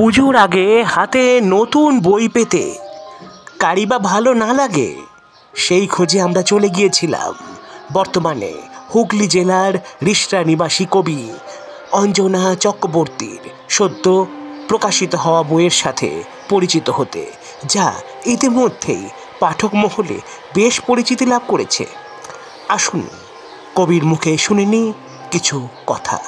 পুজোর আগে হাতে নতুন বই পেতে কারি বা ভালো না লাগে, সেই খোঁজে আমরা চলে গিয়েছিলাম বর্তমানে হুগলি জেলার রিষড়া নিবাসী কবি অঞ্জনা চক্রবর্তীর সদ্য প্রকাশিত হওয়া বইয়ের সাথে পরিচিত হতে, যা ইতিমধ্যেই পাঠক মহলে বেশ পরিচিতি লাভ করেছে। আসুন কবির মুখে শুনে নিই কিছু কথা।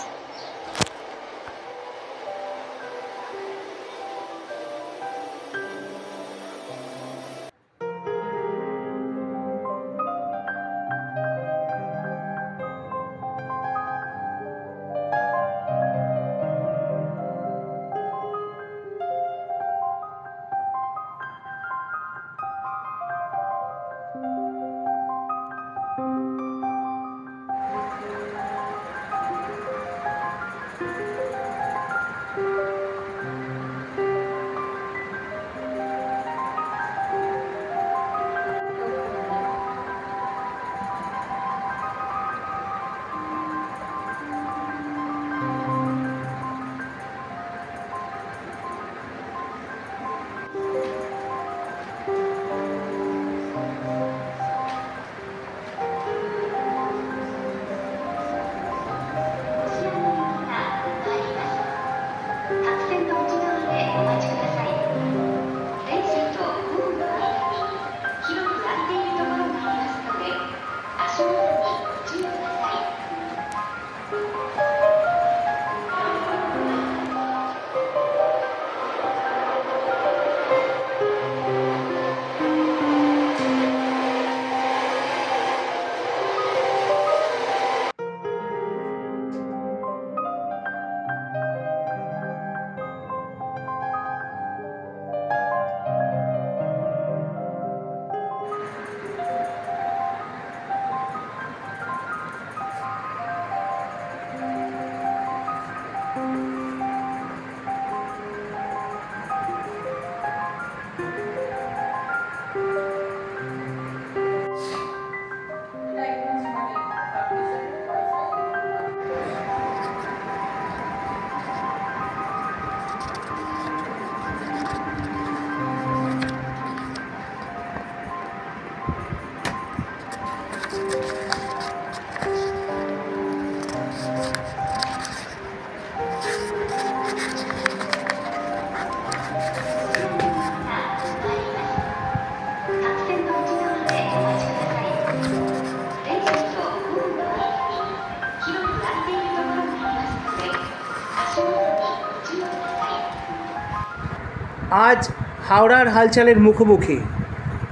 আজ হাওড়ার হালচালের মুখোমুখি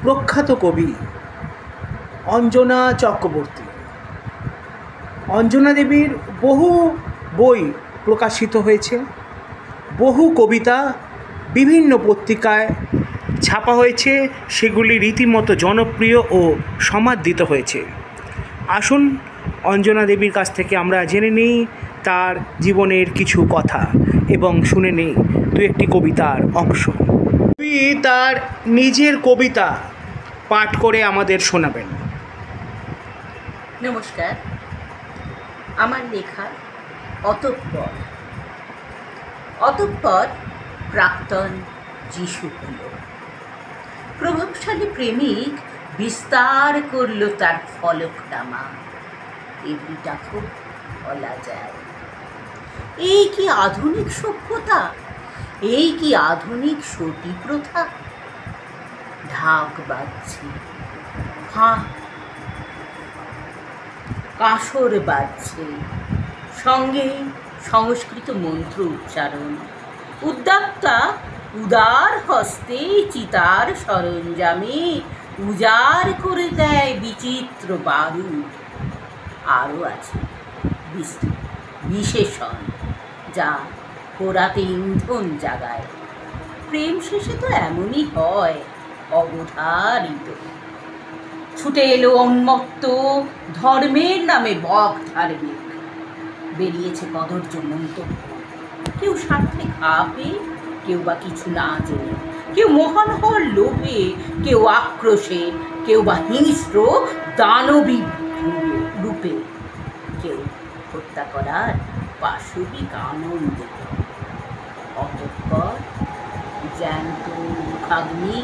প্রখ্যাত কবি অঞ্জনা চক্রবর্তী। অঞ্জনা দেবীর বহু বই প্রকাশিত হয়েছে, বহু কবিতা বিভিন্ন পত্রিকায় ছাপা হয়েছে, সেগুলি রীতিমতো জনপ্রিয় ও সমাদৃত হয়েছে। আসুন অঞ্জনা দেবীর কাছ থেকে আমরা জেনে নিই তার জীবনের কিছু কথা এবং শুনে নিই দু একটি কবিতার অংশ। কবি তার নিজের কবিতা পাঠ করে আমাদের শোনাবেন। নমস্কার, আমার লেখা অতঃপর। অতঃপর প্রাক্তন যিশুগুলো প্রভাবশালী প্রেমিক বিস্তার করল তার ফলকনামা। এপিটাফ বলা যায়। এই কি আধুনিক সভ্যতা, এই কি আধুনিক সতী প্রথা। ঢাক বাজছে, কাঁসর বাজছে, সঙ্গে সংস্কৃত মন্ত্র উচ্চারণ। উদ্যোক্তা উদার হস্তে চিতার সরঞ্জামে উজাড় করে দেয় বিচিত্র বারুদ। আরও আছে বিশেষণ, যা পোড়াতে ইন্ধন জাগায়। প্রেম শেষে তো এমনই হয়, অবধারিত। ছুটে এলো উন্মত্ত ধর্মের নামে বক ধার্মিক। বেরিয়েছে কদর্য মন্তব্য, কেউ স্বার্থে ঘাপে, কেউ বা কিছু না জেনে, কেউ মহান হওয়ার লোভে, কেউ আক্রোশে, কেউ বা হিংস্র দানবী রূপে, কেউ হত্যা করার পাশবিক আনন্দে। অতঃপর জ্যান্ত খাগ্নি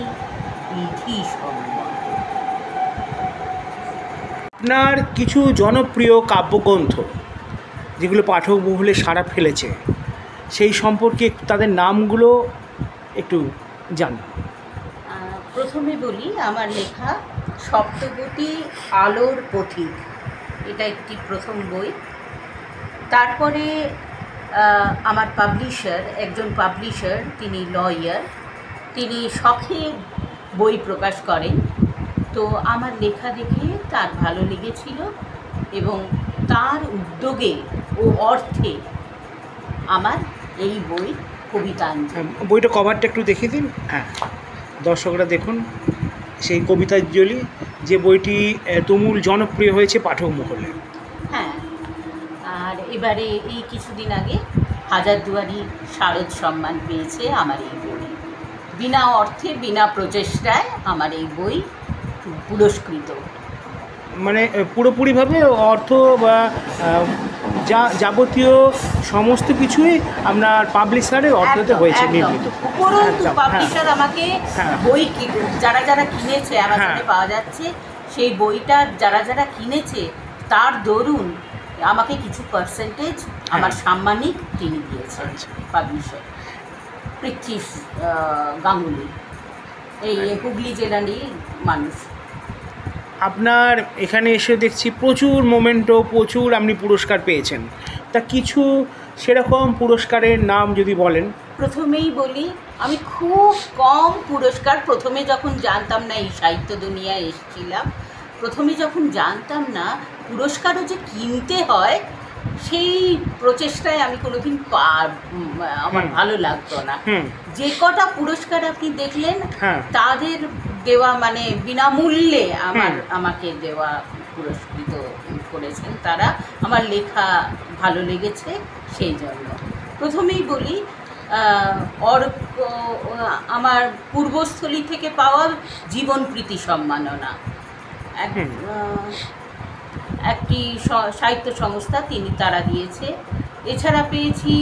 বিধি সম্মত। আপনার কিছু জনপ্রিয় কাব্যগ্রন্থ যেগুলো পাঠক মহলে সাড়া ফেলেছে, সেই সম্পর্কে তাদের নামগুলো একটু জানুন। প্রথমে বলি আমার লেখা সপ্তগতি আলোর পথিক, এটা একটি প্রথম বই। তারপরে আমার পাবলিশার, একজন পাবলিশার, তিনি লয়ার, তিনি শখে বই প্রকাশ করেন। তো আমার লেখা দেখে তার ভালো লেগেছিল এবং তার উদ্যোগে ও অর্থে আমার এই বই কবিতাঞ্জলি। বইটা কভারটা একটু দেখিয়ে দিন। হ্যাঁ, দর্শকরা দেখুন সেই কবিতাঞ্জলি, যে বইটি তুমুল জনপ্রিয় হয়েছে পাঠক মহলে। হ্যাঁ, আর এবারে এই কিছুদিন আগে হাজারদুয়ারি শারদ সম্মান পেয়েছে আমার এই বই। বিনা অর্থে, বিনা প্রচেষ্টায় আমার এই বই পুরস্কৃত। মানে পুরোপুরিভাবে অর্থ বা যাবতীয় সমস্ত কিছুই আপনার পাবলিশারের অর্থতে হয়েছে নির্মিত। উপরন্তু পাবলিশার আমাকে বই যারা যারা কিনেছে, অ্যামাজনে পাওয়া যাচ্ছে, সেই বইটা যারা যারা কিনেছে তার দরুন আমাকে কিছু পার্সেন্টেজ আমার সাম্মানিক তিনি দিয়েছেন। পাবলিশার পৃথ্বী গাঙ্গুলি, এই হুগলি জেলারই মানুষ। আপনার এখানে এসে দেখছি প্রচুর মোমেন্টো, প্রচুর আপনি পুরস্কার পেয়েছেন, তা কিছু সেরকম পুরস্কারের নাম যদি বলেন। প্রথমেই বলি, আমি খুব কম পুরস্কার, প্রথমে যখন জানতাম না, এই সাহিত্য দুনিয়ায় এসেছিলাম, প্রথমে যখন জানতাম না পুরস্কারও যে কিনতে হয়, সেই প্রচেষ্টায় আমি কোনোদিন আমার ভালো লাগতো না। যে কটা পুরস্কার আপনি দেখলেন তাদের দেওয়া, মানে বিনামূল্যে আমাকে দেওয়া, পুরস্কৃত করেছেন তারা। আমার লেখা ভালো লেগেছে সেই জন্য। প্রথমেই বলি, আমার পূর্বস্থলী থেকে পাওয়া জীবন প্রীতি সম্মাননা, একটি সাহিত্য সংস্থা তারা দিয়েছে। এছাড়া পেয়েছি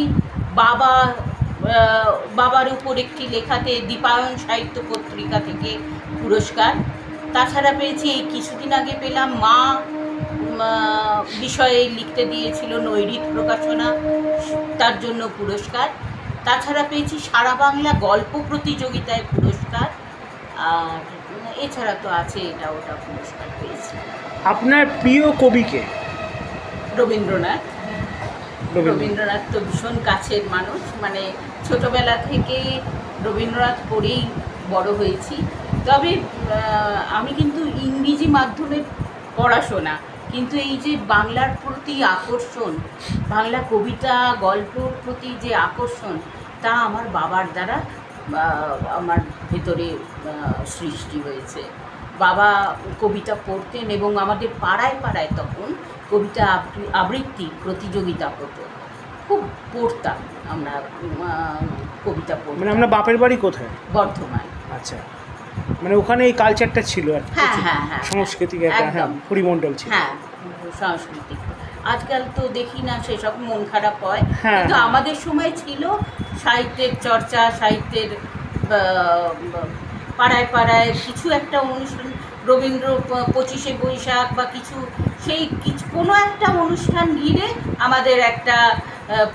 বাবার উপর একটি লেখাতে দীপায়ন সাহিত্য পত্রিকা থেকে পুরস্কার। তাছাড়া পেয়েছি, এই কিছুদিন আগে পেলাম, মা বিষয়ে লিখতে দিয়েছিল নৈরিত প্রকাশনা, তার জন্য পুরস্কার। তাছাড়া পেয়েছি সারা বাংলা গল্প প্রতিযোগিতায় পুরস্কার, আর এছাড়া তো আছে এটা ওটা পুরস্কার পেয়েছি। আপনার প্রিয় কবিকে? রবীন্দ্রনাথ। রবীন্দ্রনাথ তো ভীষণ কাছের মানুষ, মানে ছোটবেলা থেকে রবীন্দ্রনাথ পড়েই বড় হয়েছি। তবে আমি কিন্তু ইংরেজি মাধ্যমে পড়াশোনা, কিন্তু এই যে বাংলার প্রতি আকর্ষণ, বাংলা কবিতা গল্পর প্রতি যে আকর্ষণ, তা আমার বাবার দ্বারা আমার ভেতরে সৃষ্টি হয়েছে। বাবা কবিতা পড়তেন এবং আমাদের পাড়ায় পাড়ায় তখন কবিতা আবৃত্তি প্রতিযোগিতা হতো, খুব পড়তাম আমরা কবিতা পড়তাম। মানে আপনার বাপের বাড়ি কোথায়? বর্ধমান। আচ্ছা, মানে ওখানে এই কালচারটা ছিল আর কি। হ্যাঁ, সাংস্কৃতিক একটা পরিমণ্ডল ছিল। হ্যাঁ, সাংস্কৃতিক। আজকাল তো দেখি না, সেসব মন খারাপ হয়, কিন্তু আমাদের সময় ছিল সাহিত্যের চর্চা, সাহিত্যের পাড়ায় পাড়ায় কিছু একটা অনুষ্ঠান, রবীন্দ্র 25শে বৈশাখ বা কিছু, সেই কোনো একটা অনুষ্ঠান ঘিরে আমাদের একটা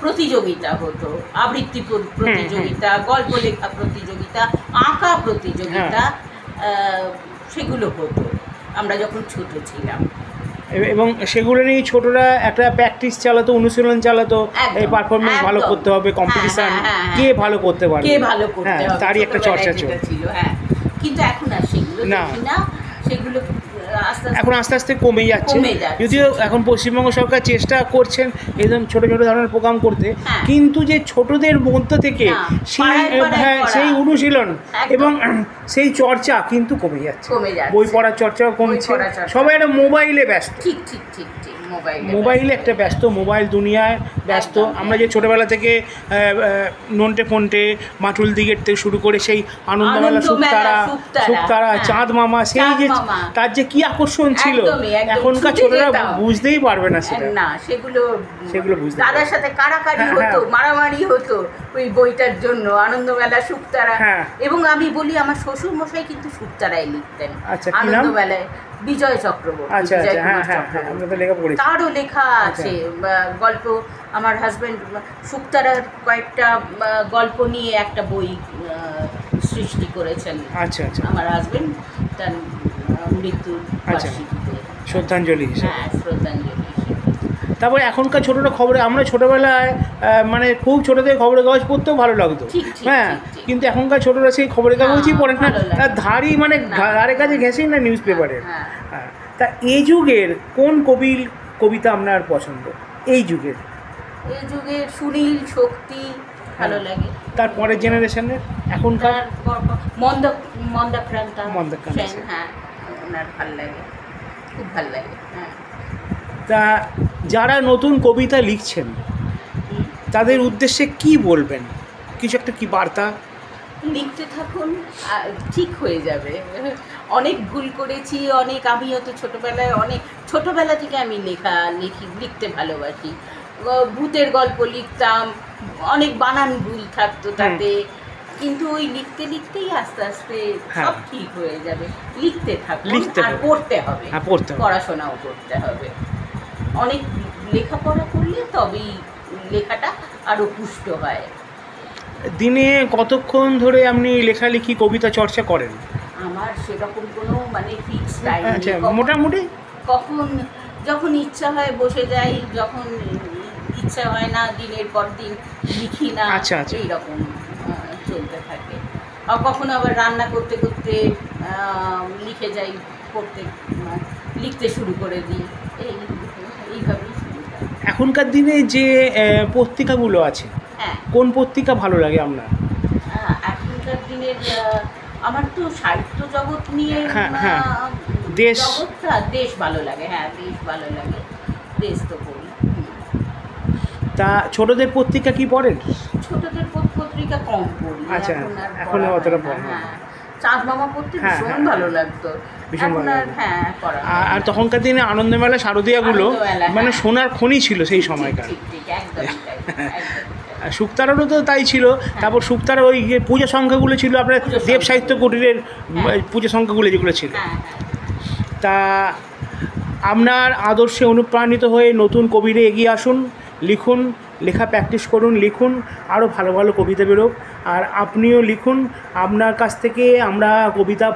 প্রতিযোগিতা হতো, আবৃত্তি প্রতিযোগিতা, গল্প লেখা প্রতিযোগিতা, আঁকা প্রতিযোগিতা, সেগুলো হতো আমরা যখন ছোট ছিলাম। এবং সেগুলো নিয়ে ছোটরা একটা প্র্যাকটিস চালাতো, অনুশীলন চালাতো, এই পারফরমেন্স ভালো করতে হবে, কম্পিটিশন, কে ভালো করতে পারবে, কে ভালো করতে হবে, তারই একটা চর্চা ছিল। হ্যাঁ, কিন্তু এখন আর সেগুলো দেখি না, সেগুলো এখন আস্তে আস্তে কমে যাচ্ছে। যদিও এখন পশ্চিমবঙ্গ সরকার চেষ্টা করছেন এরকম ছোট ছোট ধরনের প্রোগ্রাম করতে, কিন্তু যে ছোটদের মধ্য থেকে সেই অনুশীলন এবং সেই চর্চা কিন্তু কমে যাচ্ছে। বই পড়ার চর্চাও কমছে, সবাই একটা মোবাইলে ব্যস্ত। ঠিক, মোবাইলে একটা ব্যস্ত, মোবাইল দুনিয়ায় ব্যস্ত। আমরা যে ছোটোবেলা থেকে নন্টে ফন্টে, মাটুল দিগের থেকে শুরু করে সেই আনন্দমেলা, শুকতারা, চাঁদ মামা, সেই যে তার যে কি আকর্ষণ ছিল, এখনকার ছোটরা বুঝতেই পারবে না সেটা। সেগুলো বুঝতে, দাদার সাথে কাড়াকাড়ি হতো, মারামারি হতো, ওই বইটার জন্য, আনন্দমেলা শুকতারা। হ্যাঁ। এবং আমি বলি আমার শ্বশুর মশাই কিন্তু শুকতারাই লিখতেন। আচ্ছা, কি নাম? আনন্দমেলায় বিজয় চক্রবর্তী। আচ্ছা বিজয় আচ্ছা, হ্যাঁ কুমার হ্যাঁ হ্যাঁ, চক্রবর্তী। আমরা তো লেখা পড়েছি। তারও লেখা আচ্ছা। আছে গল্প। আমার হাজব্যান্ড শুকতারার কয়েকটা গল্প নিয়ে একটা বই সৃষ্টি করেছেন। আচ্ছা আচ্ছা, আমার হাজব্যান্ড তার মৃত্যুর আচ্ছা। বার্ষিকীতে। শ্রদ্ধাঞ্জলি হিসেবে। হ্যাঁ, শ্রদ্ধাঞ্জলি। তারপরে এখনকার ছোটোটা খবরে, আমরা ছোটোবেলায় মানে খুব ছোটো থেকে খবরের কাগজ পড়তেও ভালো লাগতো। ঠিক, ঠিক, হ্যাঁ, ঠিক, ঠিক। কিন্তু এখনকার ছোটোরা সেই খবরের কাগজই পড়ে না, ভালো লাগে তার ধারই মানে না। ধারে কাছে ঘেঁষেই না নিউজ পেপারের। হ্যাঁ। হ্যাঁ, তা এই যুগের কোন কবিতা আপনার পছন্দ? এই যুগের, এই যুগের সুনীল, শক্তি ভালো লাগে। তারপরের জেনারেশনের এখনকার? মন্দাক্রান্তা মন্দাক্রান্তা সেন, হ্যাঁ, ওনার ভালো লাগে, খুব ভালো লাগে। হ্যাঁ। তা যারা নতুন কবিতা লিখছেন তাদের উদ্দেশ্যে কি বলবেন? কিছু একটা কি বার্তা? লিখতে থাকুন, ঠিক হয়ে যাবে। অনেক ভুল করেছি, আমিও তো ছোটোবেলা থেকে আমি লিখতে ভালোবাসি। ভূতের গল্প লিখতাম, অনেক বানান ভুল থাকতো তাতে, কিন্তু ওই লিখতে লিখতেই আস্তে আস্তে সব ঠিক হয়ে যাবে। লিখতে থাকুন, আর পড়তে হবে, পড়াশোনাও করতে হবে। অনেক লেখাপড়া করলে তবেই লেখাটা আরও পুষ্ট হয়। দিনে কতক্ষণ ধরে আপনি লেখালেখি কবিতা চর্চা করেন? আমার সেরকম কোনো মানে ফিক্স টাইম আচ্ছা, নেই। মোটামুটি যখন ইচ্ছা হয় বসে যাই, যখন ইচ্ছা হয় না দিনের পর দিন লিখি না। আচ্ছা আচ্ছা, এইরকম চলতে থাকে। আর কখনো আবার রান্না করতে করতে লিখে যাই, লিখতে শুরু করে দিই। এইভাবেই শুরু হয়। এখনকার দিনে যে পত্রিকাগুলো আছে, হ্যাঁ, কোন পত্রিকা ভালো লাগে আপনার? এখনকার দিনের আমার তো সাহিত্য জগৎ নিয়ে দেশ জগৎটা, দেশ ভালো লাগে। হ্যাঁ, দেশ ভালো লাগে, দেশ তো পড়ি। তা ছোটদের পত্রিকা কি পড়েন? ছোটদের পত্রিকা কম পড়ি। আচ্ছা, এখন অতটা পড়া হয় না। হ্যাঁ, চাঁদ মামা পড়তে ভীষণ ভালো লাগতো। ভীষণ ভালো লাগতো। হ্যাঁ, আর তখনকার দিনে আনন্দমেলা, শারদীয়াগুলো মানে সোনার খনি ছিল সেই সময়কার। শুকতারারও তো তাই ছিল। তারপর শুকতারার ওই পূজা সংখ্যাগুলো ছিল আপনার দেব সাহিত্য কুটিরের পূজা সংখ্যাগুলো যেগুলো ছিল। তা আপনার আদর্শে অনুপ্রাণিত হয়ে নতুন কবিরে এগিয়ে আসুন, লিখুন, লেখা প্র্যাকটিস করুন, লিখুন, আরও ভালো ভালো কবিতা বেরোক। আর আপনিও লিখুন, আপনার কাছ থেকে আমরা কবিতা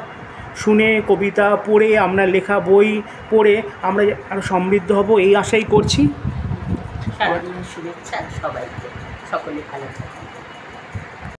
শুনে, কবিতা পড়ে, আপনার লেখা বই পড়ে আমরা আরও সমৃদ্ধ হব, এই আশাই করছি। সারাদিনের শুভেচ্ছা সবাইকে, সকলে ভালো থাকুন।